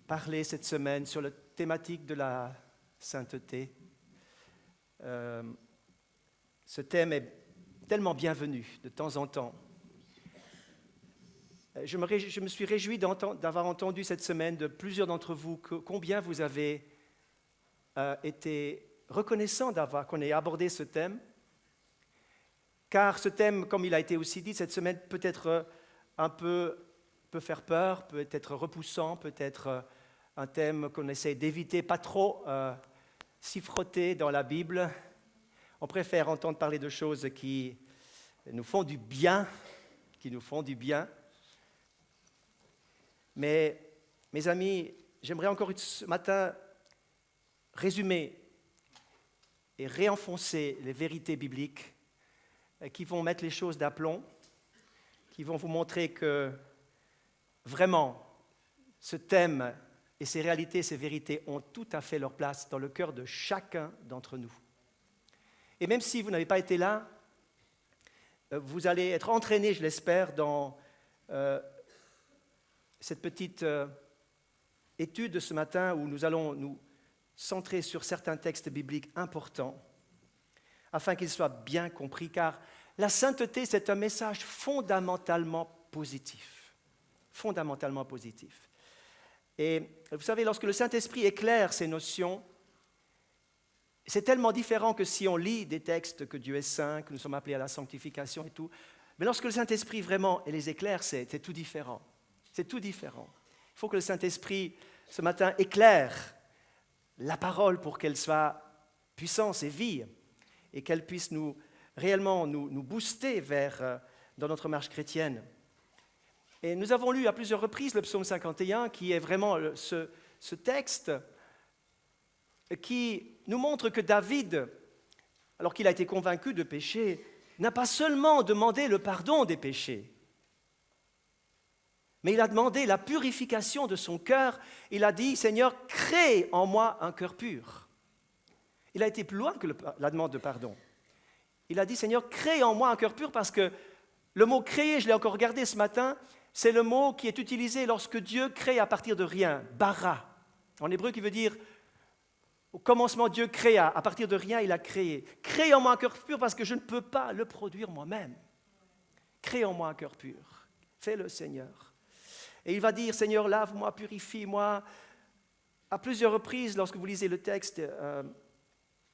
parler cette semaine sur la thématique de la sainteté. Ce thème est tellement bienvenu de temps en temps. Je me suis réjoui d'avoir entendu cette semaine de plusieurs d'entre vous combien vous avez été reconnaissants qu'on ait abordé ce thème. Car ce thème, comme il a été aussi dit cette semaine, peut être peut faire peur, peut être repoussant, peut être un thème qu'on essaie d'éviter, pas trop s'y frotter dans la Bible. On préfère entendre parler de choses qui nous font du bien, Mais, mes amis, j'aimerais encore ce matin résumer et réenfoncer les vérités bibliques qui vont mettre les choses d'aplomb, qui vont vous montrer que vraiment ce thème et ces réalités, ces vérités ont tout à fait leur place dans le cœur de chacun d'entre nous. Et même si vous n'avez pas été là, vous allez être entraînés, je l'espère, dans cette petite étude de ce matin où nous allons nous centrer sur certains textes bibliques importants afin qu'ils soient bien compris, car la sainteté, c'est un message fondamentalement positif. Fondamentalement positif. Et vous savez, lorsque le Saint-Esprit éclaire ces notions, c'est tellement différent que si on lit des textes que Dieu est saint, que nous sommes appelés à la sanctification et tout. Mais lorsque le Saint-Esprit vraiment les éclaire, c'est tout différent. C'est tout différent. Il faut que le Saint-Esprit, ce matin, éclaire la parole pour qu'elle soit puissance et vie et qu'elle puisse réellement nous booster dans notre marche chrétienne. Et nous avons lu à plusieurs reprises le psaume 51, qui est vraiment ce texte qui nous montre que David, alors qu'il a été convaincu de péché, n'a pas seulement demandé le pardon des péchés, mais il a demandé la purification de son cœur. Il a dit, Seigneur, crée en moi un cœur pur. Il a été plus loin que la demande de pardon. Il a dit, Seigneur, crée en moi un cœur pur, parce que le mot créer, je l'ai encore regardé ce matin, c'est le mot qui est utilisé lorsque Dieu crée à partir de rien, bara, en hébreu qui veut dire, au commencement Dieu créa, à partir de rien il a créé. Crée en moi un cœur pur parce que je ne peux pas le produire moi-même. Crée en moi un cœur pur, fais-le Seigneur. Et il va dire, Seigneur, lave-moi, purifie-moi. À plusieurs reprises, lorsque vous lisez le texte,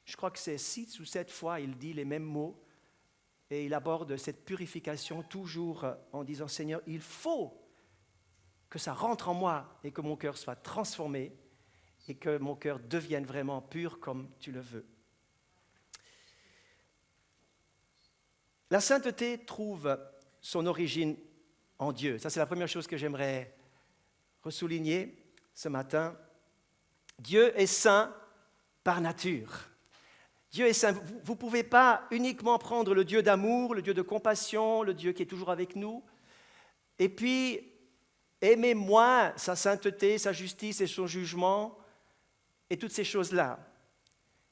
je crois que c'est 6 ou 7 fois, il dit les mêmes mots. Et il aborde cette purification toujours en disant, Seigneur, il faut que ça rentre en moi et que mon cœur soit transformé et que mon cœur devienne vraiment pur comme tu le veux. La sainteté trouve son origine en Dieu. Ça, c'est la première chose que j'aimerais ressouligner ce matin. Dieu est saint par nature. Dieu est saint. Vous ne pouvez pas uniquement prendre le Dieu d'amour, le Dieu de compassion, le Dieu qui est toujours avec nous, et puis aimer moins sa sainteté, sa justice et son jugement, et toutes ces choses-là.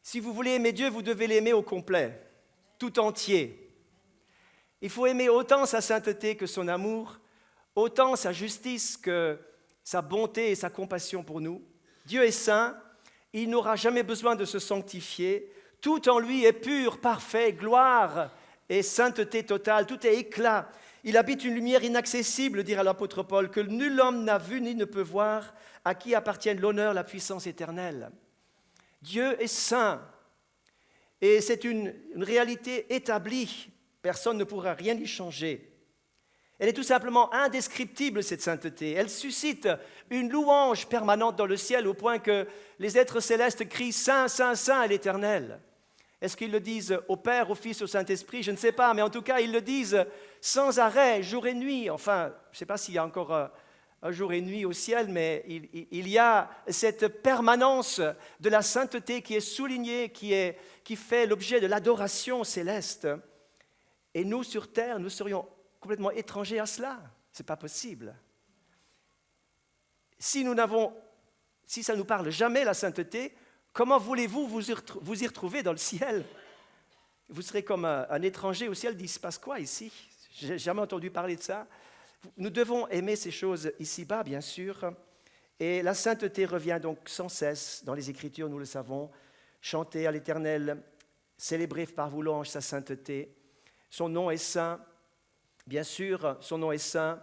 Si vous voulez aimer Dieu, vous devez l'aimer au complet, tout entier. Il faut aimer autant sa sainteté que son amour, autant sa justice que sa bonté et sa compassion pour nous. Dieu est saint, il n'aura jamais besoin de se sanctifier. Tout en lui est pur, parfait, gloire et sainteté totale, tout est éclat. Il habite une lumière inaccessible, dira l'apôtre Paul, que nul homme n'a vu ni ne peut voir, à qui appartiennent l'honneur, la puissance éternelle. Dieu est saint et c'est une réalité établie. Personne ne pourra rien y changer. Elle est tout simplement indescriptible, cette sainteté. Elle suscite une louange permanente dans le ciel au point que les êtres célestes crient « Saint, Saint, Saint » à l'Éternel. Est-ce qu'ils le disent au Père, au Fils, au Saint-Esprit? Je ne sais pas, mais en tout cas, ils le disent sans arrêt, jour et nuit. Enfin, je ne sais pas s'il y a encore un jour et nuit au ciel, mais il y a cette permanence de la sainteté qui est soulignée, qui fait l'objet de l'adoration céleste. Et nous, sur terre, nous serions complètement étrangers à cela. Ce n'est pas possible. Si ça ne nous parle jamais, la sainteté, comment voulez-vous vous y retrouver dans le ciel? Vous serez comme un étranger au ciel, dit, il se passe quoi ici? Je n'ai jamais entendu parler de ça. Nous devons aimer ces choses ici-bas, bien sûr, Et la sainteté revient donc sans cesse dans les Écritures, nous le savons. Chantez à l'Éternel, célébrez par vos louanges sa sainteté. Son nom est saint, bien sûr, son nom est saint.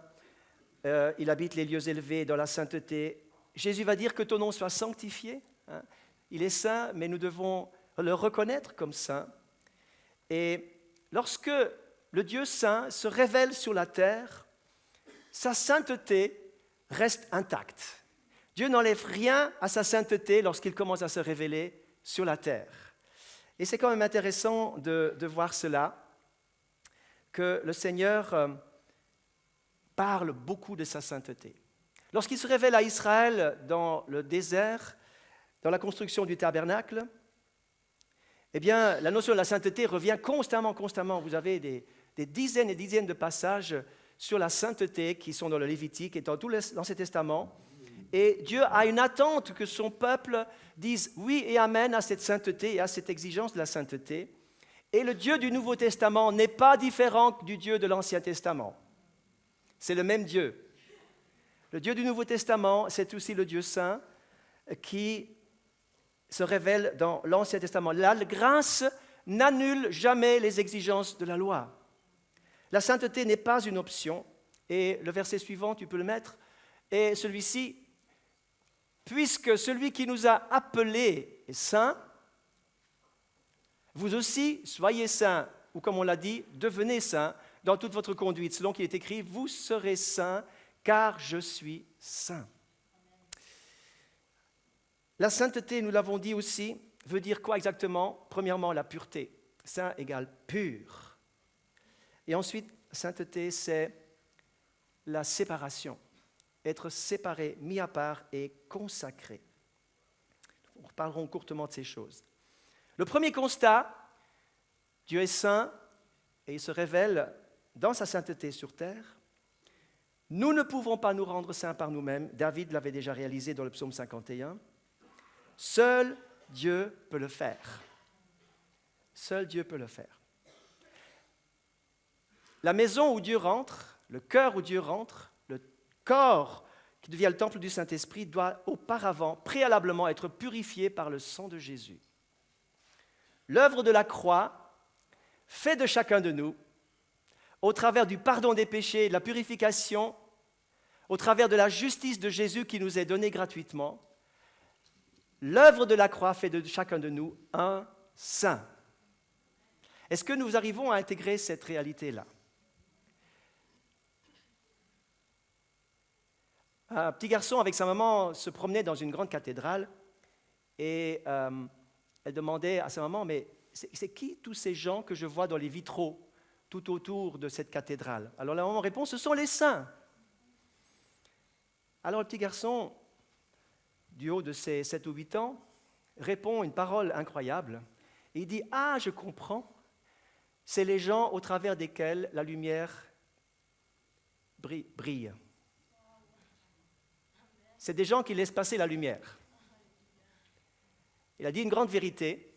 Il habite les lieux élevés dans la sainteté. Jésus va dire que ton nom soit sanctifié. Hein. Il est saint, mais nous devons le reconnaître comme saint. Et lorsque le Dieu saint se révèle sur la terre, sa sainteté reste intacte. Dieu n'enlève rien à sa sainteté lorsqu'il commence à se révéler sur la terre. Et c'est quand même intéressant de voir cela, que le Seigneur parle beaucoup de sa sainteté. Lorsqu'il se révèle à Israël dans le désert, dans la construction du tabernacle, eh bien, la notion de la sainteté revient constamment. Vous avez des dizaines et dizaines de passages sur la sainteté qui sont dans le Lévitique et dans tout l'Ancien Testament. Et Dieu a une attente que son peuple dise oui et amen à cette sainteté et à cette exigence de la sainteté. Et le Dieu du Nouveau Testament n'est pas différent du Dieu de l'Ancien Testament. C'est le même Dieu. Le Dieu du Nouveau Testament, c'est aussi le Dieu saint qui se révèle dans l'Ancien Testament. La grâce n'annule jamais les exigences de la loi. La sainteté n'est pas une option. Et le verset suivant, tu peux le mettre, et celui-ci, puisque celui qui nous a appelés est saint, vous aussi soyez saints, ou comme on l'a dit, devenez saints dans toute votre conduite, selon qu'il est écrit, vous serez saints, car je suis saint. La sainteté, nous l'avons dit aussi, veut dire quoi exactement? Premièrement, la pureté. Saint égale pur. Et ensuite, sainteté, c'est la séparation. Être séparé, mis à part et consacré. Nous reparlerons courtement de ces choses. Le premier constat, Dieu est saint et il se révèle dans sa sainteté sur terre. Nous ne pouvons pas nous rendre saints par nous-mêmes. David l'avait déjà réalisé dans le psaume 51. Seul Dieu peut le faire. Seul Dieu peut le faire. La maison où Dieu rentre, le cœur où Dieu rentre, le corps qui devient le temple du Saint-Esprit doit auparavant, préalablement, être purifié par le sang de Jésus. L'œuvre de la croix fait de chacun de nous, au travers du pardon des péchés et de la purification, au travers de la justice de Jésus qui nous est donnée gratuitement, l'œuvre de la croix fait de chacun de nous un saint. Est-ce que nous arrivons à intégrer cette réalité-là? Un petit garçon avec sa maman se promenait dans une grande cathédrale et elle demandait à sa maman, mais c'est qui tous ces gens que je vois dans les vitraux tout autour de cette cathédrale? Alors la maman répond, ce sont les saints. Alors le petit garçon, du haut de ses 7 ou 8 ans, répond une parole incroyable. Et il dit, ah, je comprends, c'est les gens au travers desquels la lumière brille. C'est des gens qui laissent passer la lumière. Il a dit une grande vérité.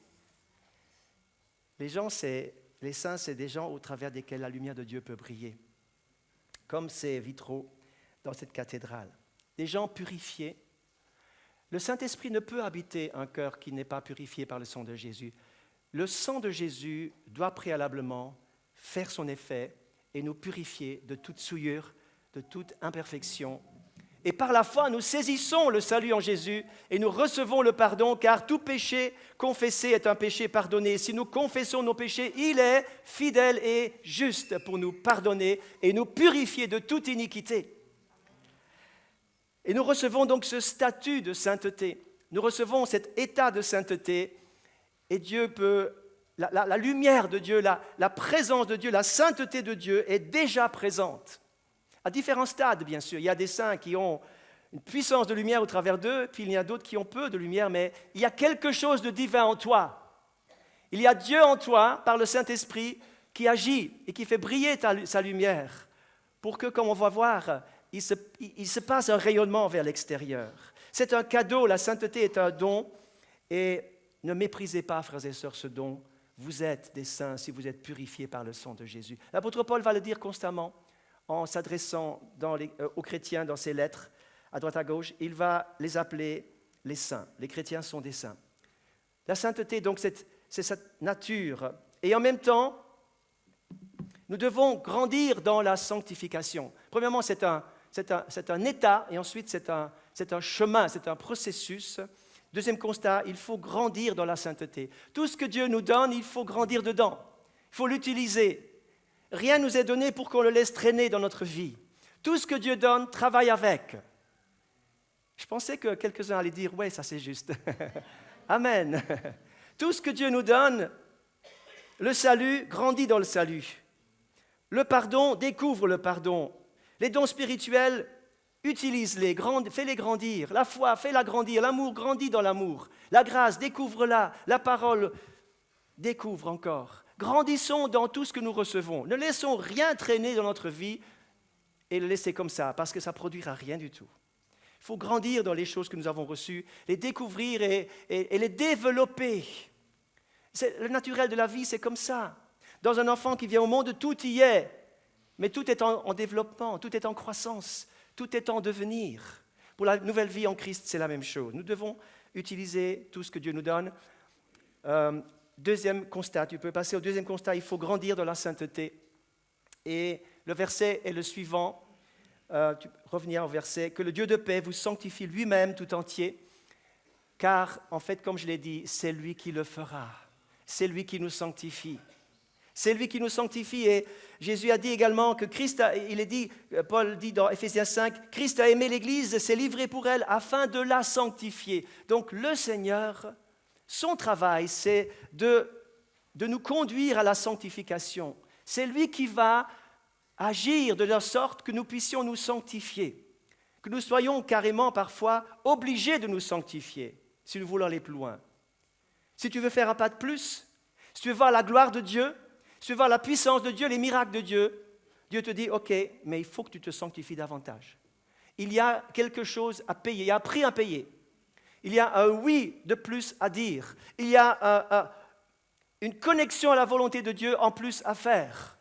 Les saints, c'est des gens au travers desquels la lumière de Dieu peut briller. Comme ces vitraux dans cette cathédrale. Des gens purifiés. Le Saint-Esprit ne peut habiter un cœur qui n'est pas purifié par le sang de Jésus. Le sang de Jésus doit préalablement faire son effet et nous purifier de toute souillure, de toute imperfection. Et par la foi, nous saisissons le salut en Jésus et nous recevons le pardon, car tout péché confessé est un péché pardonné. Si nous confessons nos péchés, il est fidèle et juste pour nous pardonner et nous purifier de toute iniquité. Et nous recevons donc ce statut de sainteté. Nous recevons cet état de sainteté et Dieu peut, la lumière de Dieu, la présence de Dieu, la sainteté de Dieu est déjà présente. À différents stades, bien sûr. Il y a des saints qui ont une puissance de lumière au travers d'eux, puis il y a d'autres qui ont peu de lumière, mais il y a quelque chose de divin en toi. Il y a Dieu en toi, par le Saint-Esprit, qui agit et qui fait briller sa lumière, pour que, comme on va voir, il se passe un rayonnement vers l'extérieur. C'est un cadeau, la sainteté est un don, et ne méprisez pas, frères et sœurs, ce don. Vous êtes des saints si vous êtes purifiés par le sang de Jésus. L'apôtre Paul va le dire constamment, en s'adressant aux chrétiens dans ses lettres, à droite à gauche, il va les appeler les saints. Les chrétiens sont des saints. La sainteté, donc, c'est cette nature. Et en même temps, nous devons grandir dans la sanctification. Premièrement, c'est un état, et ensuite c'est un chemin, c'est un processus. Deuxième constat, il faut grandir dans la sainteté. Tout ce que Dieu nous donne, il faut grandir dedans. Il faut l'utiliser. Rien ne nous est donné pour qu'on le laisse traîner dans notre vie. Tout ce que Dieu donne, travaille avec. Je pensais que quelques-uns allaient dire, ouais, ça c'est juste. Amen. Tout ce que Dieu nous donne, le salut, grandit dans le salut. Le pardon, découvre le pardon. Les dons spirituels, utilise-les, fais-les grandir. La foi, fais-la grandir. L'amour, grandit dans l'amour. La grâce, découvre-la. La parole, découvre encore. Grandissons dans tout ce que nous recevons. Ne laissons rien traîner dans notre vie et le laisser comme ça, parce que ça ne produira rien du tout. Il faut grandir dans les choses que nous avons reçues, les découvrir et les développer. Le naturel de la vie, c'est comme ça. Dans un enfant qui vient au monde, tout y est, mais tout est en développement, tout est en croissance, tout est en devenir. Pour la nouvelle vie en Christ, c'est la même chose. Nous devons utiliser tout ce que Dieu nous donne. Deuxième constat, tu peux passer au deuxième constat, il faut grandir dans la sainteté. Et le verset est le suivant, revenir au verset, que le Dieu de paix vous sanctifie lui-même tout entier, car en fait, comme je l'ai dit, c'est lui qui le fera, c'est lui qui nous sanctifie. C'est lui qui nous sanctifie et Jésus a dit également que Paul dit dans Éphésiens 5, Christ a aimé l'Église et s'est livré pour elle afin de la sanctifier. Donc le Seigneur, son travail, c'est de nous conduire à la sanctification. C'est lui qui va agir de la sorte que nous puissions nous sanctifier, que nous soyons carrément parfois obligés de nous sanctifier si nous voulons aller plus loin. Si tu veux faire un pas de plus, si tu veux voir la gloire de Dieu, si tu veux voir la puissance de Dieu, les miracles de Dieu, Dieu te dit, ok, mais il faut que tu te sanctifies davantage. Il y a quelque chose à payer, il y a un prix à payer. Il y a un oui de plus à dire. Il y a une connexion à la volonté de Dieu en plus à faire.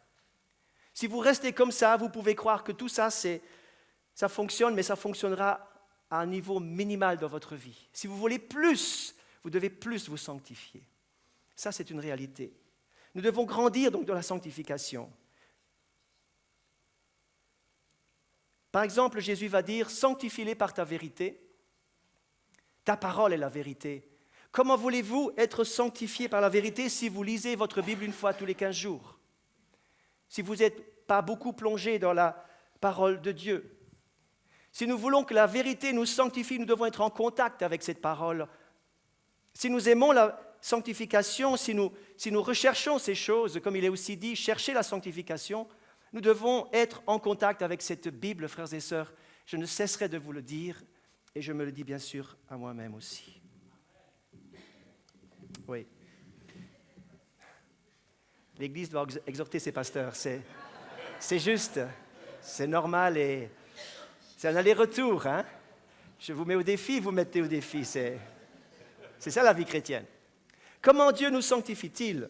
Si vous restez comme ça, vous pouvez croire que tout ça, ça fonctionne, mais ça fonctionnera à un niveau minimal dans votre vie. Si vous voulez plus, vous devez plus vous sanctifier. Ça, c'est une réalité. Nous devons grandir donc dans la sanctification. Par exemple, Jésus va dire, sanctifie-les par ta vérité. Ta parole est la vérité. Comment voulez-vous être sanctifiés par la vérité si vous lisez votre Bible une fois tous les 15 jours? Si vous n'êtes pas beaucoup plongé dans la parole de Dieu? Si nous voulons que la vérité nous sanctifie, nous devons être en contact avec cette parole. Si nous aimons la sanctification, si nous recherchons ces choses, comme il est aussi dit, chercher la sanctification, nous devons être en contact avec cette Bible, frères et sœurs. Je ne cesserai de vous le dire, et je me le dis bien sûr à moi-même aussi. Oui. L'Église doit exhorter ses pasteurs, c'est juste, c'est normal et c'est un aller-retour. Hein? Je vous mets au défi, vous mettez au défi, c'est ça la vie chrétienne. Comment Dieu nous sanctifie-t-il?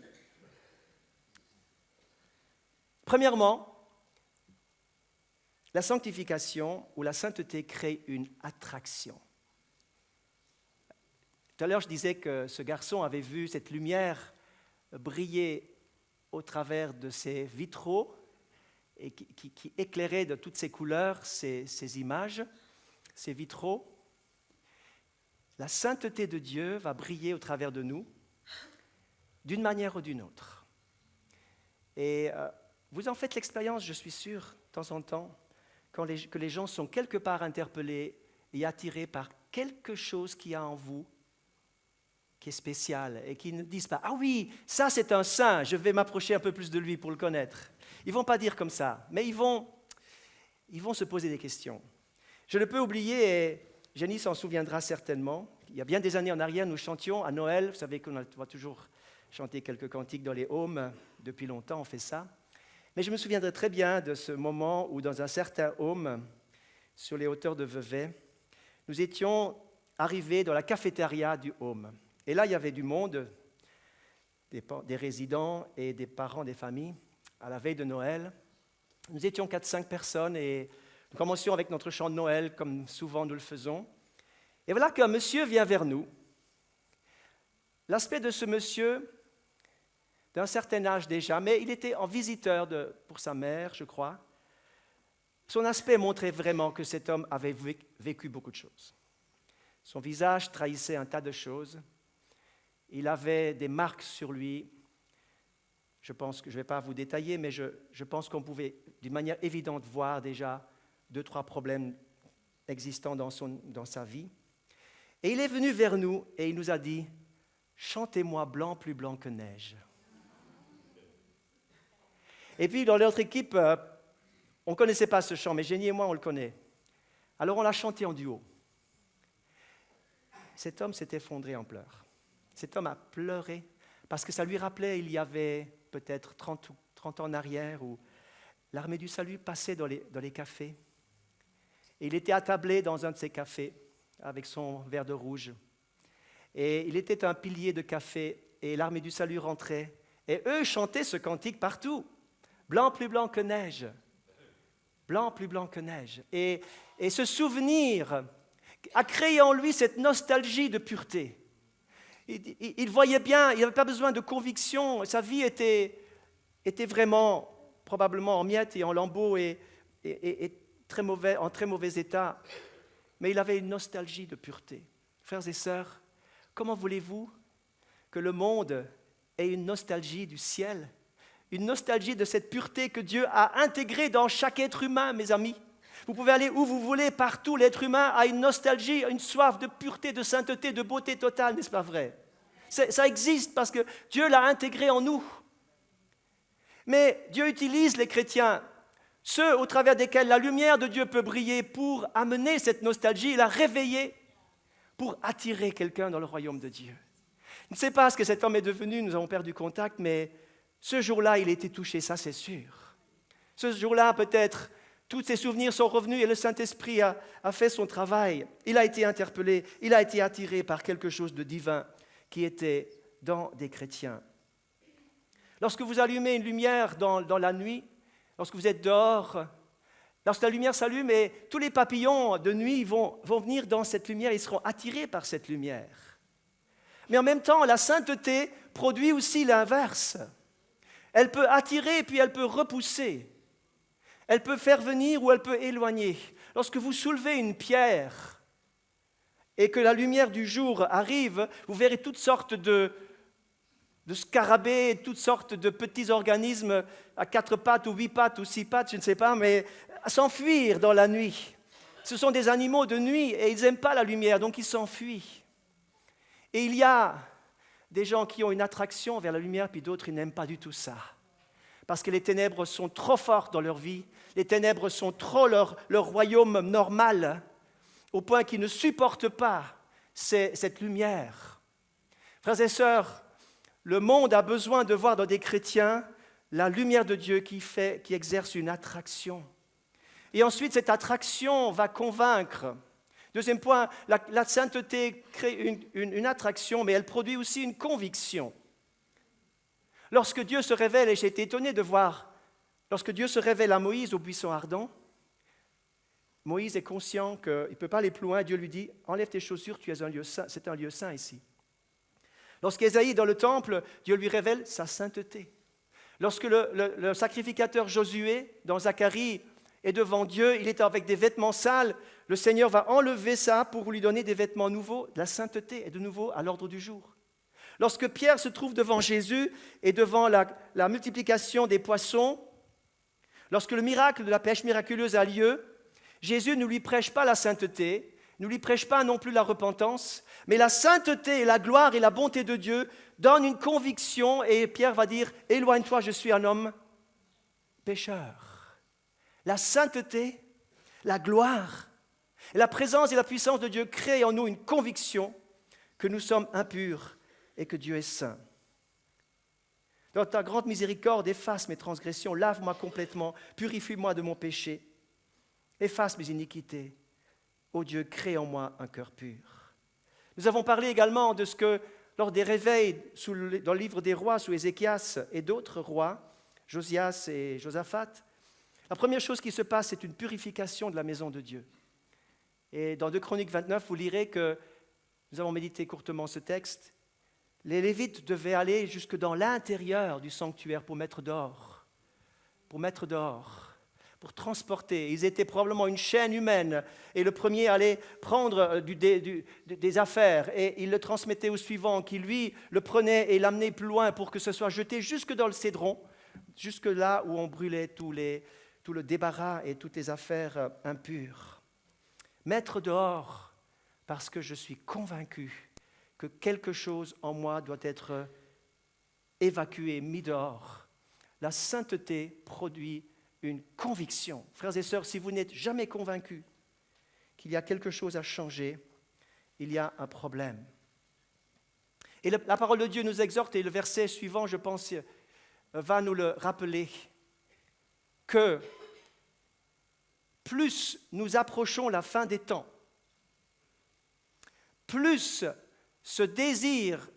Premièrement, la sanctification ou la sainteté crée une attraction. Tout à l'heure, je disais que ce garçon avait vu cette lumière briller au travers de ces vitraux et qui éclairait de toutes ces couleurs ces images, ces vitraux. La sainteté de Dieu va briller au travers de nous d'une manière ou d'une autre. Et vous en faites l'expérience, je suis sûr, de temps en temps, que les gens sont quelque part interpellés et attirés par quelque chose qu'il y a en vous qui est spécial et qui ne disent pas « Ah oui, ça c'est un saint, je vais m'approcher un peu plus de lui pour le connaître ». Ils ne vont pas dire comme ça, mais ils vont se poser des questions. Je ne peux oublier, et Jenny s'en souviendra certainement, il y a bien des années en arrière, nous chantions à Noël, vous savez qu'on doit toujours chanter quelques cantiques dans les hômes, depuis longtemps on fait ça. Mais je me souviendrai très bien de ce moment où dans un certain home, sur les hauteurs de Vevey, nous étions arrivés dans la cafétéria du home. Et là, il y avait du monde, des résidents et des parents des familles, à la veille de Noël. Nous étions 4-5 personnes et Nous commencions avec notre chant de Noël, comme souvent nous le faisons. Et voilà qu'un monsieur vient vers nous. L'aspect de ce monsieur, d'un certain âge déjà, mais il était en visiteur pour sa mère, je crois. Son aspect montrait vraiment que cet homme avait vécu beaucoup de choses. Son visage trahissait un tas de choses. Il avait des marques sur lui. Je pense que je ne vais pas vous détailler, mais je pense qu'on pouvait d'une manière évidente voir déjà 2-3 problèmes existants dans sa vie. Et il est venu vers nous et il nous a dit « Chantez-moi blanc plus blanc que neige ». Et puis dans notre équipe, on ne connaissait pas ce chant, mais Jenny et moi, on le connaît. Alors on l'a chanté en duo. Cet homme s'est effondré en pleurs. Cet homme a pleuré parce que ça lui rappelait, il y avait peut-être 30 ans en arrière, où l'armée du salut passait dans les cafés. Et il était attablé dans un de ces cafés avec son verre de rouge. Et il était un pilier de café et l'armée du salut rentrait. Et eux chantaient ce cantique partout. Blanc plus blanc que neige. Blanc plus blanc que neige. Et ce souvenir a créé en lui cette nostalgie de pureté. Il voyait bien, il n'avait pas besoin de conviction. Sa vie était vraiment, probablement en miettes et en lambeaux et en très mauvais état. Mais il avait une nostalgie de pureté. Frères et sœurs, comment voulez-vous que le monde ait une nostalgie du ciel, une nostalgie de cette pureté que Dieu a intégrée dans chaque être humain, mes amis? Vous pouvez aller où vous voulez, partout, l'être humain a une nostalgie, une soif de pureté, de sainteté, de beauté totale, n'est-ce pas vrai? Ça existe parce que Dieu l'a intégré en nous. Mais Dieu utilise les chrétiens, ceux au travers desquels la lumière de Dieu peut briller, pour amener cette nostalgie, la réveiller, pour attirer quelqu'un dans le royaume de Dieu. Je ne sais pas ce que cet homme est devenu, nous avons perdu contact, mais ce jour-là, il a été touché, ça c'est sûr. Ce jour-là, peut-être, tous ses souvenirs sont revenus et le Saint-Esprit a fait son travail. Il a été interpellé, il a été attiré par quelque chose de divin qui était dans des chrétiens. Lorsque vous allumez une lumière dans la nuit, lorsque vous êtes dehors, lorsque la lumière s'allume, et tous les papillons de nuit vont venir dans cette lumière, ils seront attirés par cette lumière. Mais en même temps, la sainteté produit aussi l'inverse. Elle peut attirer puis elle peut repousser. Elle peut faire venir ou elle peut éloigner. Lorsque vous soulevez une pierre et que la lumière du jour arrive, vous verrez toutes sortes de scarabées, toutes sortes de petits organismes à 4 pattes ou 8 pattes ou 6 pattes, je ne sais pas, mais s'enfuir dans la nuit. Ce sont des animaux de nuit et ils n'aiment pas la lumière, donc ils s'enfuient. Et il y a des gens qui ont une attraction vers la lumière, puis d'autres, ils n'aiment pas du tout ça. Parce que les ténèbres sont trop fortes dans leur vie, les ténèbres sont trop leur royaume normal, au point qu'ils ne supportent pas cette lumière. Frères et sœurs, le monde a besoin de voir dans des chrétiens la lumière de Dieu qui exerce une attraction. Et ensuite, cette attraction va convaincre. Deuxième point, la sainteté crée une attraction, mais elle produit aussi une conviction. Lorsque Dieu se révèle, et j'ai été étonné de voir, lorsque Dieu se révèle à Moïse au buisson ardent, Moïse est conscient qu'il ne peut pas aller plus loin. Dieu lui dit « Enlève tes chaussures, tu es un lieu saint, c'est un lieu saint ici. » Lorsqu'Ésaïe est dans le temple, Dieu lui révèle sa sainteté. Lorsque le sacrificateur Josué, dans Zacharie, est devant Dieu, il est avec des vêtements sales, le Seigneur va enlever ça pour lui donner des vêtements nouveaux. La sainteté est de nouveau à l'ordre du jour. Lorsque Pierre se trouve devant Jésus et devant la multiplication des poissons, lorsque le miracle de la pêche miraculeuse a lieu, Jésus ne lui prêche pas la sainteté, ne lui prêche pas non plus la repentance, mais la sainteté et la gloire et la bonté de Dieu donnent une conviction et Pierre va dire « Éloigne-toi, je suis un homme pécheur ». La sainteté, la gloire, et la présence et la puissance de Dieu créent en nous une conviction que nous sommes impurs et que Dieu est saint. Dans ta grande miséricorde, efface mes transgressions, lave-moi complètement, purifie-moi de mon péché, efface mes iniquités. Ô Dieu, crée en moi un cœur pur. Nous avons parlé également de ce que, lors des réveils dans le livre des rois, sous Ézéchias et d'autres rois, Josias et Josaphat, La première chose qui se passe, c'est une purification de la maison de Dieu. Et dans 2 Chroniques 29, vous lirez que, nous avons médité courtement ce texte, les Lévites devaient aller jusque dans l'intérieur du sanctuaire pour mettre dehors, pour transporter. Ils étaient probablement une chaîne humaine et le premier allait prendre des affaires et il le transmettait au suivant qui lui le prenait et l'amenait plus loin pour que ce soit jeté jusque dans le cédron, jusque là où on brûlait tout le débarras et toutes les affaires impures. Mettre dehors parce que je suis convaincu que quelque chose en moi doit être évacué, mis dehors. La sainteté produit une conviction. Frères et sœurs, si vous n'êtes jamais convaincus qu'il y a quelque chose à changer, il y a un problème. Et la parole de Dieu nous exhorte, et le verset suivant, je pense, va nous le rappeler, que plus nous approchons la fin des temps, plus ce désir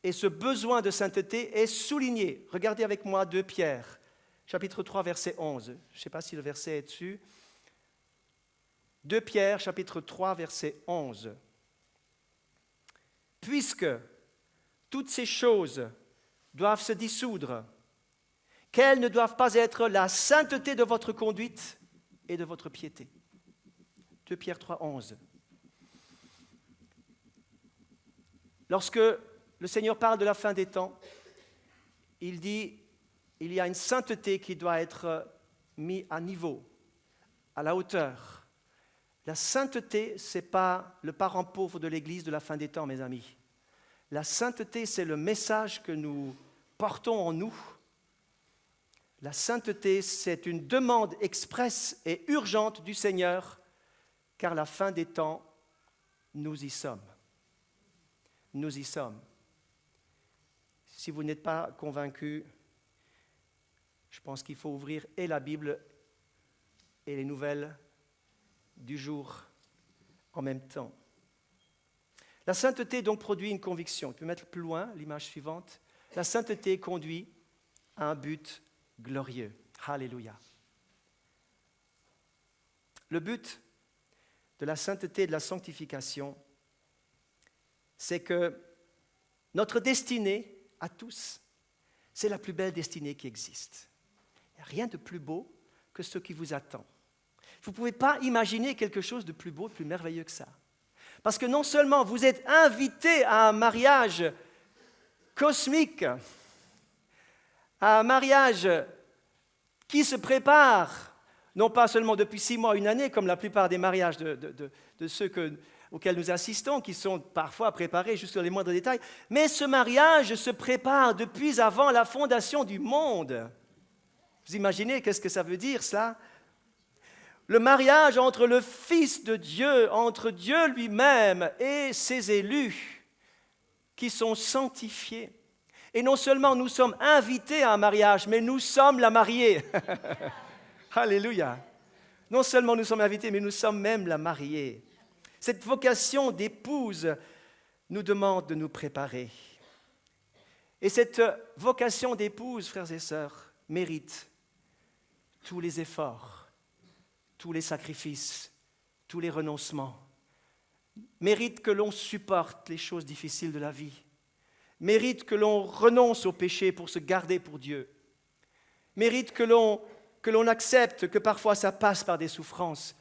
et ce besoin de sainteté est souligné. Regardez avec moi 2 Pierre, chapitre 3, verset 11. Je ne sais pas si le verset est dessus. 2 Pierre, chapitre 3, verset 11. Puisque toutes ces choses doivent se dissoudre, qu'elles ne doivent pas être la sainteté de votre conduite et de votre piété. 2 Pierre 3, 11. Lorsque le Seigneur parle de la fin des temps, il dit il y a une sainteté qui doit être mise à niveau, à la hauteur. La sainteté, ce n'est pas le parent pauvre de l'Église de la fin des temps, mes amis. La sainteté, c'est le message que nous portons en nous. La sainteté, c'est une demande expresse et urgente du Seigneur, car la fin des temps, nous y sommes. Nous y sommes. Si vous n'êtes pas convaincus, je pense qu'il faut ouvrir et la Bible et les nouvelles du jour en même temps. La sainteté donc produit une conviction. Tu peux mettre plus loin l'image suivante. La sainteté conduit à un but glorieux. Alléluia. Le but de la sainteté et de la sanctification, c'est que notre destinée à tous, c'est la plus belle destinée qui existe. Il n'y a rien de plus beau que ce qui vous attend. Vous ne pouvez pas imaginer quelque chose de plus beau, de plus merveilleux que ça. Parce que non seulement vous êtes invité à un mariage cosmique, à un mariage qui se prépare, non pas seulement depuis 6 mois, 1 année, comme la plupart des mariages de ceux auxquels nous assistons, qui sont parfois préparés jusqu'aux les moindres détails, mais ce mariage se prépare depuis avant la fondation du monde. Vous imaginez qu'est-ce que ça veut dire, ça? Le mariage entre le Fils de Dieu, entre Dieu lui-même et ses élus, qui sont sanctifiés. Et non seulement nous sommes invités à un mariage, mais nous sommes la mariée. Alléluia. Non seulement nous sommes invités, mais nous sommes même la mariée. Cette vocation d'épouse nous demande de nous préparer. Et cette vocation d'épouse, frères et sœurs, mérite tous les efforts, tous les sacrifices, tous les renoncements. Mérite que l'on supporte les choses difficiles de la vie. Mérite que l'on renonce au péché pour se garder pour Dieu. Mérite que l'on accepte que parfois ça passe par des souffrances,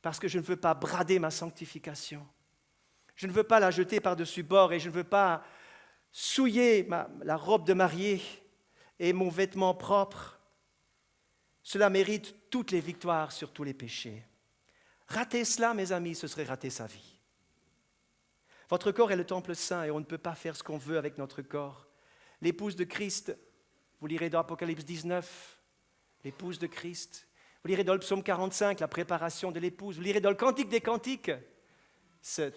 parce que je ne veux pas brader ma sanctification. Je ne veux pas la jeter par-dessus bord et je ne veux pas souiller la robe de mariée et mon vêtement propre. Cela mérite toutes les victoires sur tous les péchés. Rater cela, mes amis, ce serait rater sa vie. Votre corps est le temple saint et on ne peut pas faire ce qu'on veut avec notre corps. L'épouse de Christ, vous lirez dans Apocalypse 19, l'épouse de Christ. Vous lirez dans le psaume 45, la préparation de l'épouse. Vous lirez dans le Cantique des Cantiques, ce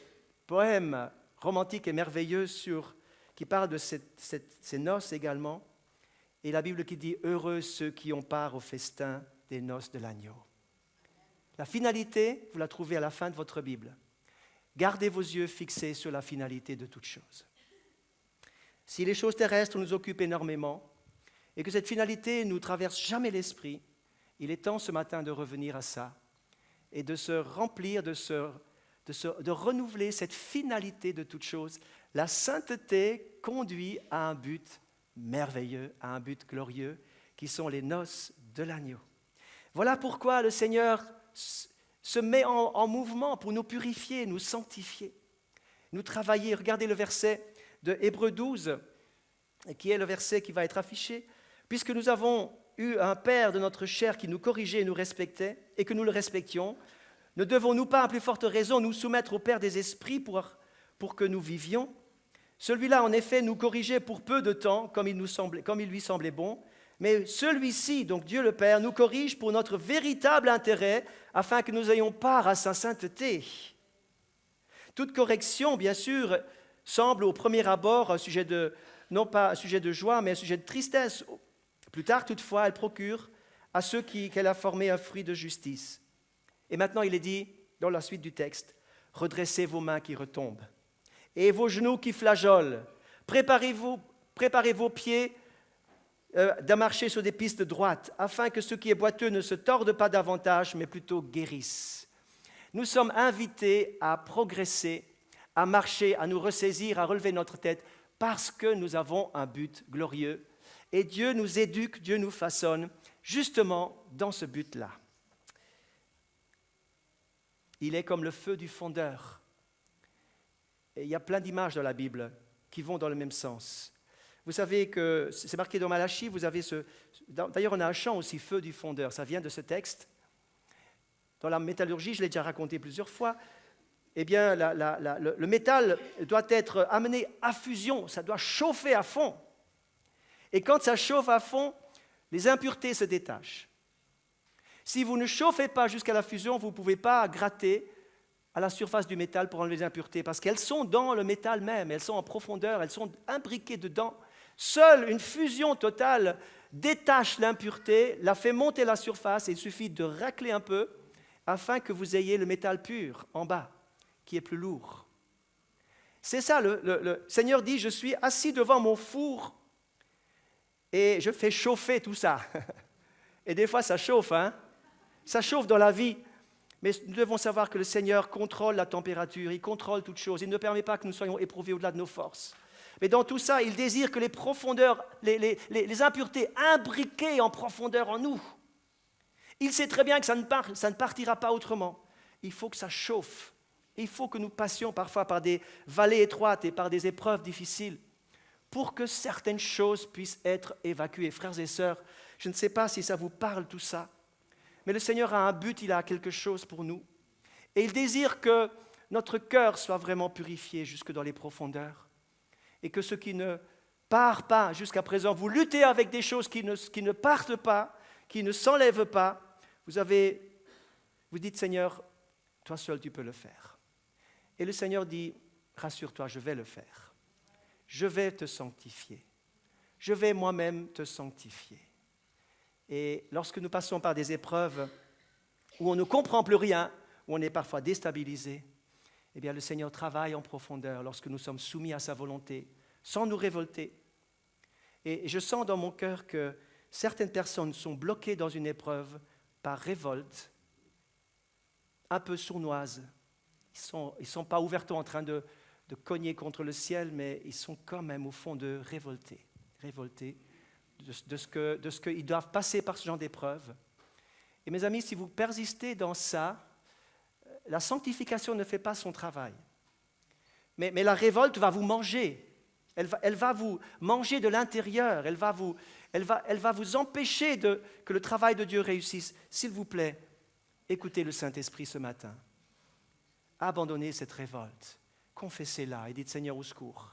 poème romantique et merveilleux qui parle de ces noces également. Et la Bible qui dit « Heureux ceux qui ont part au festin des noces de l'agneau ». La finalité, vous la trouvez à la fin de votre Bible. Gardez vos yeux fixés sur la finalité de toutes choses. Si les choses terrestres nous occupent énormément et que cette finalité ne nous traverse jamais l'esprit, Il est temps ce matin de revenir à ça et de se remplir, de renouveler cette finalité de toute chose. La sainteté conduit à un but merveilleux, à un but glorieux, qui sont les noces de l'agneau. Voilà pourquoi le Seigneur se met en mouvement pour nous purifier, nous sanctifier, nous travailler. Regardez le verset de Hébreux 12, qui est le verset qui va être affiché. Puisque nous avons eu un Père de notre chair qui nous corrigeait et nous respectait, et que nous le respections, ne devons-nous pas à plus forte raison nous soumettre au Père des esprits pour que nous vivions? Celui-là, en effet, nous corrigeait pour peu de temps, comme il lui semblait bon, mais celui-ci, donc Dieu le Père, nous corrige pour notre véritable intérêt, afin que nous ayons part à sa sainteté. Toute correction, bien sûr, semble au premier abord un sujet non pas un sujet de joie, mais un sujet de tristesse. Plus tard, toutefois, elle procure à ceux qu'elle a formés un fruit de justice. Et maintenant, il est dit, dans la suite du texte, « Redressez vos mains qui retombent, et vos genoux qui flageolent. Préparez vos pieds d'à marcher sur des pistes droites, afin que ce qui est boiteux ne se torde pas davantage, mais plutôt guérisse. » Nous sommes invités à progresser, à marcher, à nous ressaisir, à relever notre tête, parce que nous avons un but glorieux. Et Dieu nous éduque, Dieu nous façonne, justement dans ce but-là. Il est comme le feu du fondeur. Et il y a plein d'images dans la Bible qui vont dans le même sens. Vous savez que, c'est marqué dans Malachie, vous avez d'ailleurs on a un chant aussi, feu du fondeur, ça vient de ce texte. Dans la métallurgie, je l'ai déjà raconté plusieurs fois, eh bien le métal doit être amené à fusion, ça doit chauffer à fond. Et quand ça chauffe à fond, les impuretés se détachent. Si vous ne chauffez pas jusqu'à la fusion, vous ne pouvez pas gratter à la surface du métal pour enlever les impuretés, parce qu'elles sont dans le métal même, elles sont en profondeur, elles sont imbriquées dedans. Seule une fusion totale détache l'impureté, la fait monter à la surface, et il suffit de racler un peu afin que vous ayez le métal pur en bas, qui est plus lourd. C'est ça, le Seigneur dit, je suis assis devant mon four et je fais chauffer tout ça. Et des fois, ça chauffe, hein? Ça chauffe dans la vie. Mais nous devons savoir que le Seigneur contrôle la température, il contrôle toutes choses, il ne permet pas que nous soyons éprouvés au-delà de nos forces. Mais dans tout ça, il désire que les profondeurs, les impuretés imbriquées en profondeur en nous, il sait très bien que ça ne partira pas autrement. Il faut que ça chauffe. Il faut que nous passions parfois par des vallées étroites et par des épreuves difficiles pour que certaines choses puissent être évacuées. Frères et sœurs, je ne sais pas si ça vous parle tout ça, mais le Seigneur a un but, il a quelque chose pour nous. Et il désire que notre cœur soit vraiment purifié jusque dans les profondeurs. Et que ce qui ne part pas jusqu'à présent, vous luttez avec des choses qui ne partent pas, qui ne s'enlèvent pas. Vous dites, Seigneur, toi seul tu peux le faire. Et le Seigneur dit, rassure-toi, je vais le faire. Je vais te sanctifier. Je vais moi-même te sanctifier. Et lorsque nous passons par des épreuves où on ne comprend plus rien, où on est parfois déstabilisé, eh bien le Seigneur travaille en profondeur lorsque nous sommes soumis à sa volonté, sans nous révolter. Et je sens dans mon cœur que certaines personnes sont bloquées dans une épreuve par révolte, un peu sournoises. Ils ne sont pas ouvertement en train de cogner contre le ciel, mais ils sont quand même au fond de révoltés de ce qu'ils doivent passer par ce genre d'épreuve. Et mes amis, si vous persistez dans ça, la sanctification ne fait pas son travail. Mais la révolte va vous manger. Elle va vous manger de l'intérieur. Elle va vous empêcher que le travail de Dieu réussisse. S'il vous plaît, écoutez le Saint-Esprit ce matin. Abandonnez cette révolte. Confessez-la et dites, Seigneur, au secours.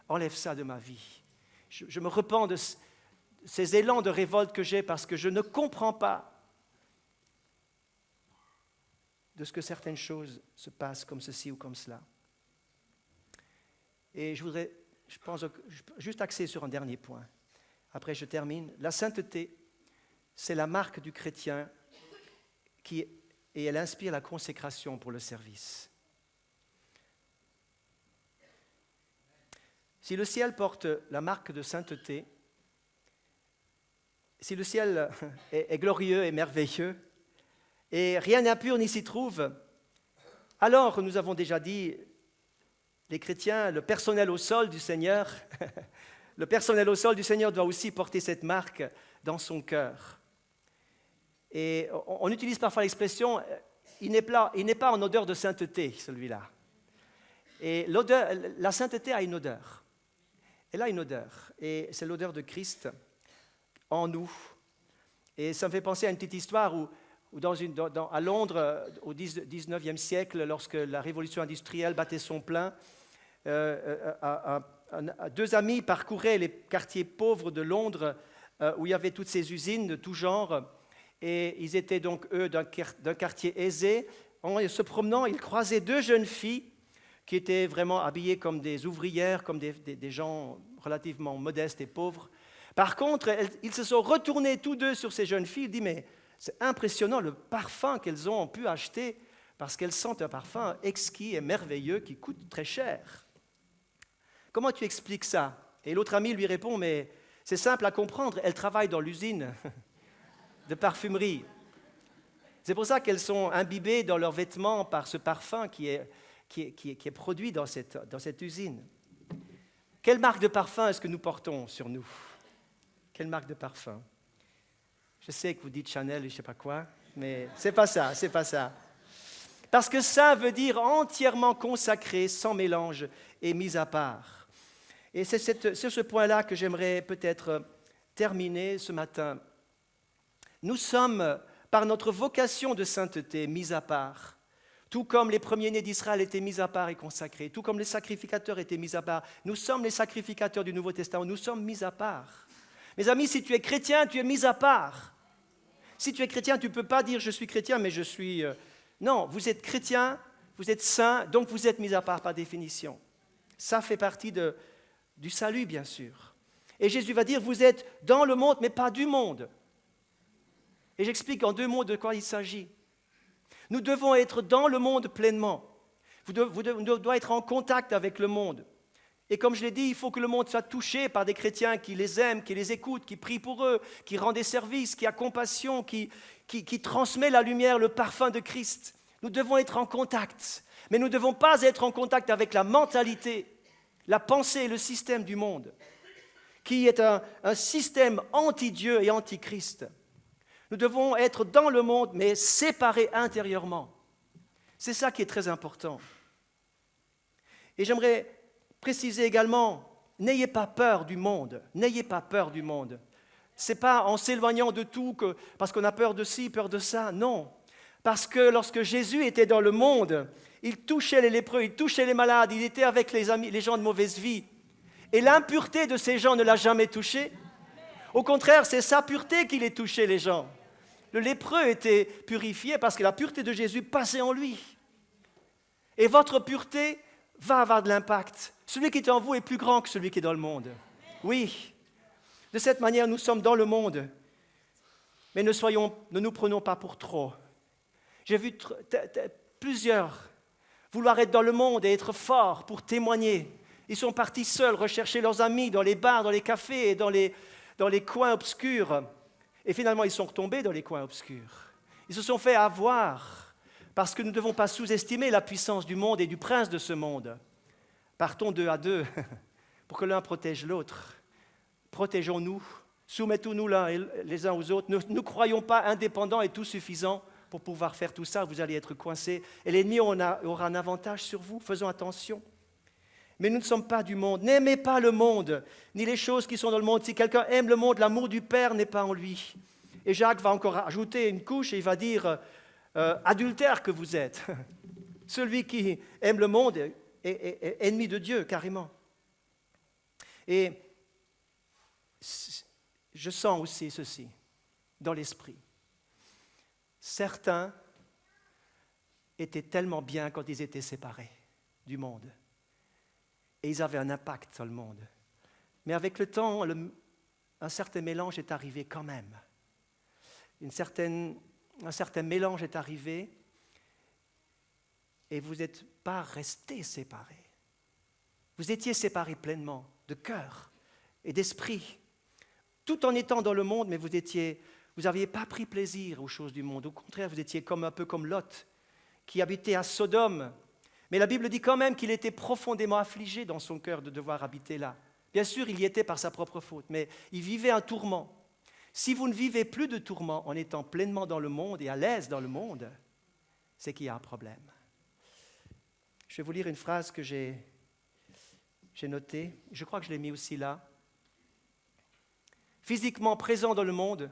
Enlève ça de ma vie. Je me repens de ces élans de révolte que j'ai parce que je ne comprends pas de ce que certaines choses se passent comme ceci ou comme cela. Et je pense, juste axer sur un dernier point. Après, je termine. La sainteté, c'est la marque du chrétien et elle inspire la consécration pour le service. Si le ciel porte la marque de sainteté, si le ciel est glorieux et merveilleux, et rien d'impur n'y s'y trouve, alors, nous avons déjà dit, les chrétiens, le personnel au sol du Seigneur, le personnel au sol du Seigneur doit aussi porter cette marque dans son cœur. Et on utilise parfois l'expression, il n'est pas en odeur de sainteté, celui-là. Et la sainteté a une odeur. Elle a une odeur, et c'est l'odeur de Christ en nous. Et ça me fait penser à une petite histoire où à Londres, au XIXe siècle, lorsque la révolution industrielle battait son plein, deux amis parcouraient les quartiers pauvres de Londres où il y avait toutes ces usines de tout genre, et ils étaient donc, eux, d'un quartier aisé. En se promenant, ils croisaient deux jeunes filles qui étaient vraiment habillées comme des ouvrières, comme des gens relativement modestes et pauvres. Par contre, ils se sont retournés tous deux sur ces jeunes filles, ils disent « mais c'est impressionnant le parfum qu'elles ont pu acheter parce qu'elles sentent un parfum exquis et merveilleux qui coûte très cher. Comment tu expliques ça ?» Et l'autre ami lui répond « mais c'est simple à comprendre, elles travaillent dans l'usine de parfumerie. C'est pour ça qu'elles sont imbibées dans leurs vêtements par ce parfum qui est produit dans cette usine. » Quelle marque de parfum est-ce que nous portons sur nous ? Quelle marque de parfum ? Je sais que vous dites Chanel et je ne sais pas quoi, mais c'est pas ça. Parce que saint veut dire entièrement consacré, sans mélange et mis à part. Et c'est sur ce point-là que j'aimerais peut-être terminer ce matin. Nous sommes, par notre vocation de sainteté, mis à part. Tout comme les premiers-nés d'Israël étaient mis à part et consacrés, tout comme les sacrificateurs étaient mis à part. Nous sommes les sacrificateurs du Nouveau Testament, nous sommes mis à part. Mes amis, si tu es chrétien, tu es mis à part. Si tu es chrétien, tu ne peux pas dire « je suis chrétien, mais je suis… » Non, vous êtes chrétien, vous êtes saint, donc vous êtes mis à part par définition. Ça fait partie du salut, bien sûr. Et Jésus va dire « vous êtes dans le monde, mais pas du monde ». Et j'explique en 2 mots de quoi il s'agit. Nous devons être dans le monde pleinement. Vous devez être en contact avec le monde. Et comme je l'ai dit, il faut que le monde soit touché par des chrétiens qui les aiment, qui les écoutent, qui prient pour eux, qui rendent des services, qui a compassion, qui transmet la lumière, le parfum de Christ. Nous devons être en contact. Mais nous ne devons pas être en contact avec la mentalité, la pensée et le système du monde, qui est un système anti-Dieu et anti-Christ. Nous devons être dans le monde, mais séparés intérieurement. C'est ça qui est très important. Et j'aimerais préciser également, n'ayez pas peur du monde. N'ayez pas peur du monde. Ce n'est pas en s'éloignant de tout, parce qu'on a peur de ci, peur de ça. Non. Parce que lorsque Jésus était dans le monde, il touchait les lépreux, il touchait les malades, il était avec les gens de mauvaise vie. Et l'impureté de ces gens ne l'a jamais touché. Au contraire, c'est sa pureté qui les touchait, les gens. Le lépreux était purifié parce que la pureté de Jésus passait en lui. Et votre pureté va avoir de l'impact. Celui qui est en vous est plus grand que celui qui est dans le monde. Oui. De cette manière, nous sommes dans le monde. Mais ne nous prenons pas pour trop. J'ai vu plusieurs vouloir être dans le monde et être forts pour témoigner. Ils sont partis seuls rechercher leurs amis dans les bars, dans les cafés et dans les coins obscurs. Et finalement, ils sont retombés dans les coins obscurs. Ils se sont fait avoir parce que nous ne devons pas sous-estimer la puissance du monde et du prince de ce monde. Partons 2 à 2 pour que l'un protège l'autre. Protégeons-nous, soumettons-nous les uns aux autres. Ne croyons pas indépendants et tout suffisants pour pouvoir faire tout ça. Vous allez être coincés et l'ennemi aura un avantage sur vous. Faisons attention. Mais nous ne sommes pas du monde. N'aimez pas le monde, ni les choses qui sont dans le monde. Si quelqu'un aime le monde, l'amour du Père n'est pas en lui. Et Jacques va encore ajouter une couche et il va dire adultère que vous êtes. Celui qui aime le monde est ennemi de Dieu, carrément. Et je sens aussi ceci dans l'esprit. Certains étaient tellement bien quand ils étaient séparés du monde. Et ils avaient un impact sur le monde. Mais avec le temps, un certain mélange est arrivé quand même. Un certain mélange est arrivé et vous n'êtes pas restés séparés. Vous étiez séparés pleinement de cœur et d'esprit. tout en étant dans le monde, mais vous n'aviez pas pris plaisir aux choses du monde. Au contraire, vous étiez un peu comme Lot, qui habitait à Sodome. Mais la Bible dit quand même qu'il était profondément affligé dans son cœur de devoir habiter là. Bien sûr, il y était par sa propre faute, mais il vivait un tourment. Si vous ne vivez plus de tourment en étant pleinement dans le monde et à l'aise dans le monde, c'est qu'il y a un problème. Je vais vous lire une phrase que j'ai notée. Je crois que je l'ai mis aussi là. Physiquement présent dans le monde,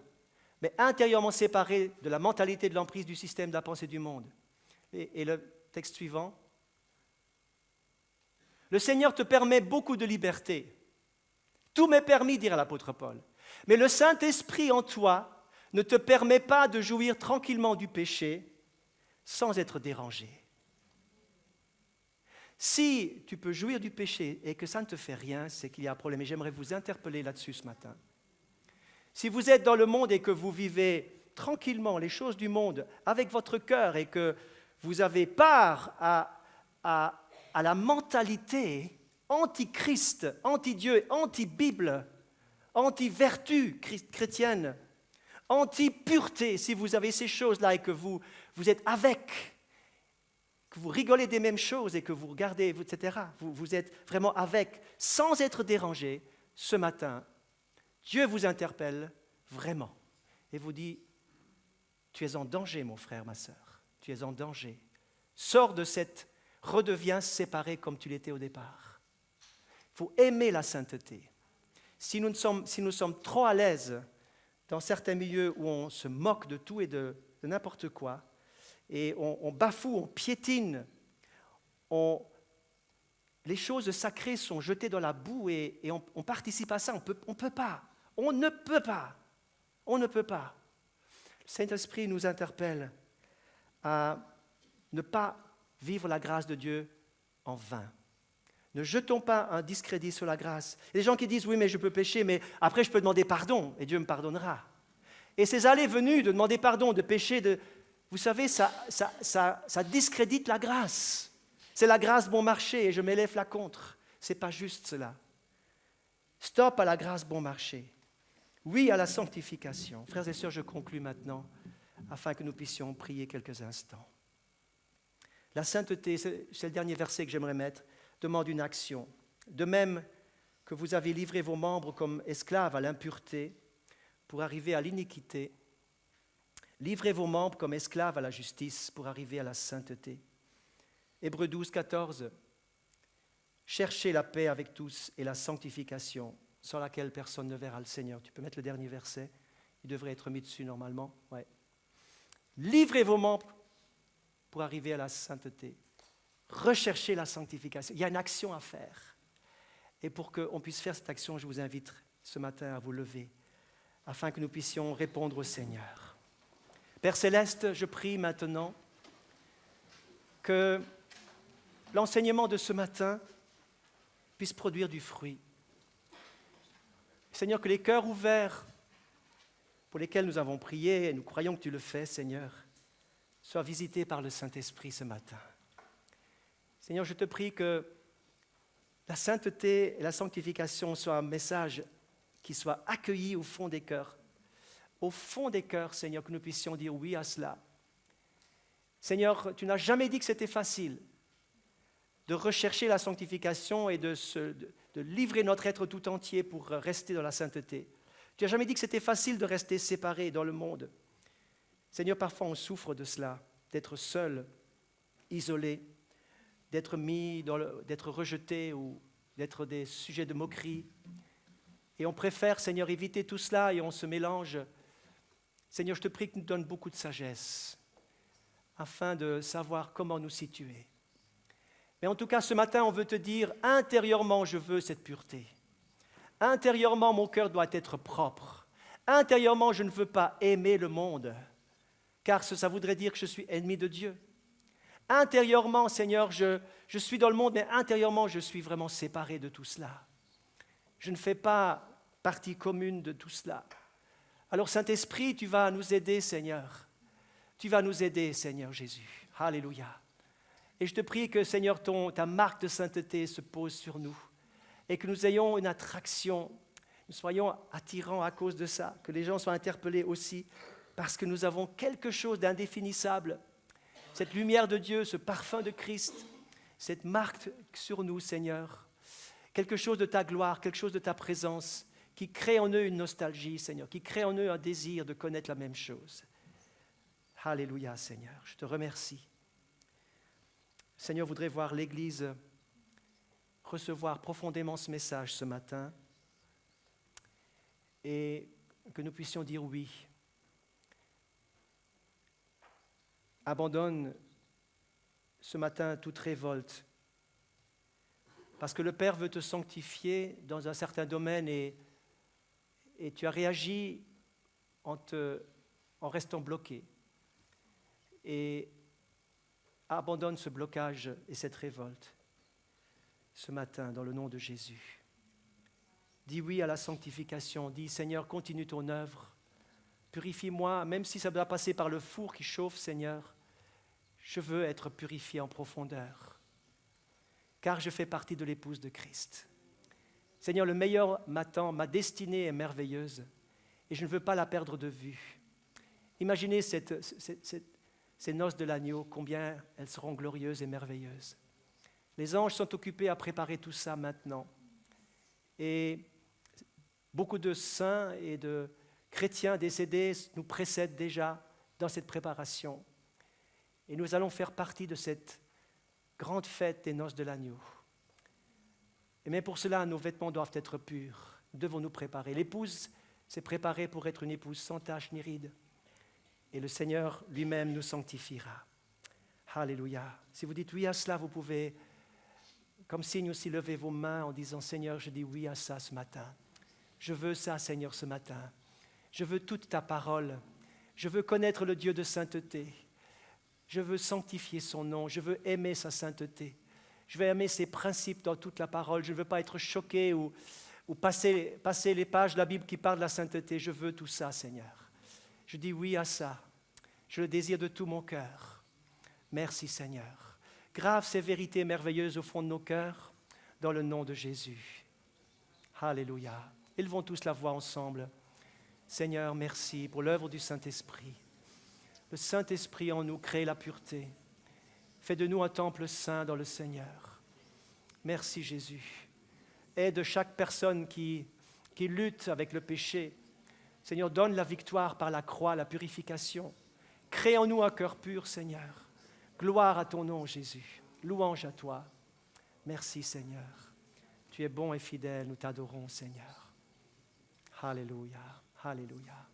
mais intérieurement séparé de la mentalité de l'emprise du système de la pensée du monde. Et le texte suivant. Le Seigneur te permet beaucoup de liberté. Tout m'est permis, dira l'apôtre Paul. Mais le Saint-Esprit en toi ne te permet pas de jouir tranquillement du péché sans être dérangé. Si tu peux jouir du péché et que ça ne te fait rien, c'est qu'il y a un problème. Et j'aimerais vous interpeller là-dessus ce matin. Si vous êtes dans le monde et que vous vivez tranquillement les choses du monde avec votre cœur et que vous avez part à la mentalité anti-Christ, anti-Dieu, anti-Bible, anti-vertu chrétienne, anti-pureté, si vous avez ces choses-là et que vous êtes avec, que vous rigolez des mêmes choses et que vous regardez, etc., vous êtes vraiment avec, sans être dérangé, ce matin, Dieu vous interpelle vraiment et vous dit, tu es en danger, mon frère, ma sœur, tu es en danger. Sors de cette, redeviens séparé comme tu l'étais au départ. Il faut aimer la sainteté. Si nous sommes trop à l'aise dans certains milieux où on se moque de tout et de n'importe quoi, et on bafoue, on piétine, les choses sacrées sont jetées dans la boue et on participe à ça, on ne peut pas. Le Saint-Esprit nous interpelle à ne pas vivre la grâce de Dieu en vain. Ne jetons pas un discrédit sur la grâce. Il y a des gens qui disent, oui, mais je peux pécher, mais après je peux demander pardon, et Dieu me pardonnera. Et ces allées-venues de demander pardon, de pécher, vous savez, ça discrédite la grâce. C'est la grâce bon marché, et je m'élève la contre. Ce n'est pas juste cela. Stop à la grâce bon marché. Oui à la sanctification. Frères et sœurs, je conclus maintenant, afin que nous puissions prier quelques instants. La sainteté, c'est le dernier verset que j'aimerais mettre, demande une action. De même que vous avez livré vos membres comme esclaves à l'impureté pour arriver à l'iniquité, livrez vos membres comme esclaves à la justice pour arriver à la sainteté. Hébreux 12, 14. Cherchez la paix avec tous et la sanctification, sans laquelle personne ne verra le Seigneur. Tu peux mettre le dernier verset, il devrait être mis dessus normalement. Ouais. Livrez vos membres pour arriver à la sainteté. Recherchez la sanctification. Il y a une action à faire. Et pour qu'on puisse faire cette action, je vous invite ce matin à vous lever, afin que nous puissions répondre au Seigneur. Père Céleste, je prie maintenant que l'enseignement de ce matin puisse produire du fruit. Seigneur, que les cœurs ouverts pour lesquels nous avons prié, et nous croyons que tu le fais, Seigneur, soient visités par le Saint-Esprit ce matin. Seigneur, je te prie que la sainteté et la sanctification soient un message qui soit accueilli au fond des cœurs. Au fond des cœurs, Seigneur, que nous puissions dire oui à cela. Seigneur, tu n'as jamais dit que c'était facile de rechercher la sanctification et de livrer notre être tout entier pour rester dans la sainteté. Tu n'as jamais dit que c'était facile de rester séparé dans le monde. Seigneur, parfois on souffre de cela, d'être seul, isolé, d'être d'être rejeté ou d'être des sujets de moquerie. Et on préfère, Seigneur, éviter tout cela et on se mélange. Seigneur, je te prie que tu nous donnes beaucoup de sagesse afin de savoir comment nous situer. Mais en tout cas, ce matin, on veut te dire, intérieurement, je veux cette pureté. Intérieurement, mon cœur doit être propre. Intérieurement, je ne veux pas aimer le monde, car ça voudrait dire que je suis ennemi de Dieu. Intérieurement, Seigneur, je suis dans le monde, mais intérieurement, je suis vraiment séparé de tout cela. Je ne fais pas partie commune de tout cela. Alors, Saint-Esprit, tu vas nous aider, Seigneur. Tu vas nous aider, Seigneur Jésus. Alléluia. Et je te prie que, Seigneur, ta marque de sainteté se pose sur nous et que nous ayons une attraction. nous soyons attirants à cause de ça, que les gens soient interpellés aussi, parce que nous avons quelque chose d'indéfinissable. Cette lumière de Dieu, ce parfum de Christ, cette marque sur nous, Seigneur, quelque chose de ta gloire, quelque chose de ta présence, qui crée en eux une nostalgie, Seigneur, qui crée en eux un désir de connaître la même chose. Alléluia, Seigneur, je te remercie. Seigneur, je voudrais voir l'Église recevoir profondément ce message ce matin et que nous puissions dire oui. Abandonne ce matin toute révolte, parce que le Père veut te sanctifier dans un certain domaine et tu as réagi en restant bloqué. Et abandonne ce blocage et cette révolte ce matin dans le nom de Jésus. Dis oui à la sanctification. Dis Seigneur, continue ton œuvre. Purifie-moi, même si ça doit passer par le four qui chauffe, Seigneur. Je veux être purifié en profondeur, car je fais partie de l'épouse de Christ. Seigneur, le meilleur m'attend, ma destinée est merveilleuse et je ne veux pas la perdre de vue. Imaginez ces noces de l'agneau, combien elles seront glorieuses et merveilleuses. Les anges sont occupés à préparer tout ça maintenant. Et beaucoup de saints et de chrétiens décédés nous précèdent déjà dans cette préparation. Et nous allons faire partie de cette grande fête des noces de l'agneau. Et même pour cela, nos vêtements doivent être purs. Nous devons nous préparer. L'épouse s'est préparée pour être une épouse sans tache ni ride. Et le Seigneur lui-même nous sanctifiera. Alléluia. Si vous dites oui à cela, vous pouvez, comme signe aussi, lever vos mains en disant « Seigneur, je dis oui à ça ce matin. Je veux ça, Seigneur, ce matin. Je veux toute ta parole. Je veux connaître le Dieu de sainteté. Je veux sanctifier son nom. Je veux aimer sa sainteté. Je veux aimer ses principes dans toute la parole. Je ne veux pas être choqué ou passer les pages de la Bible qui parlent de la sainteté. Je veux tout ça, Seigneur. Je dis oui à ça. Je le désire de tout mon cœur. Merci, Seigneur. Grave ces vérités merveilleuses au fond de nos cœurs, dans le nom de Jésus. Alléluia. Élevons tous la voix ensemble. Seigneur, merci pour l'œuvre du Saint-Esprit. Le Saint-Esprit en nous crée la pureté. Fais de nous un temple saint dans le Seigneur. Merci, Jésus. Aide chaque personne qui lutte avec le péché. Seigneur, donne la victoire par la croix, la purification. Crée en nous un cœur pur, Seigneur. Gloire à ton nom, Jésus. Louange à toi. Merci, Seigneur. Tu es bon et fidèle. Nous t'adorons, Seigneur. Alléluia. Alléluia.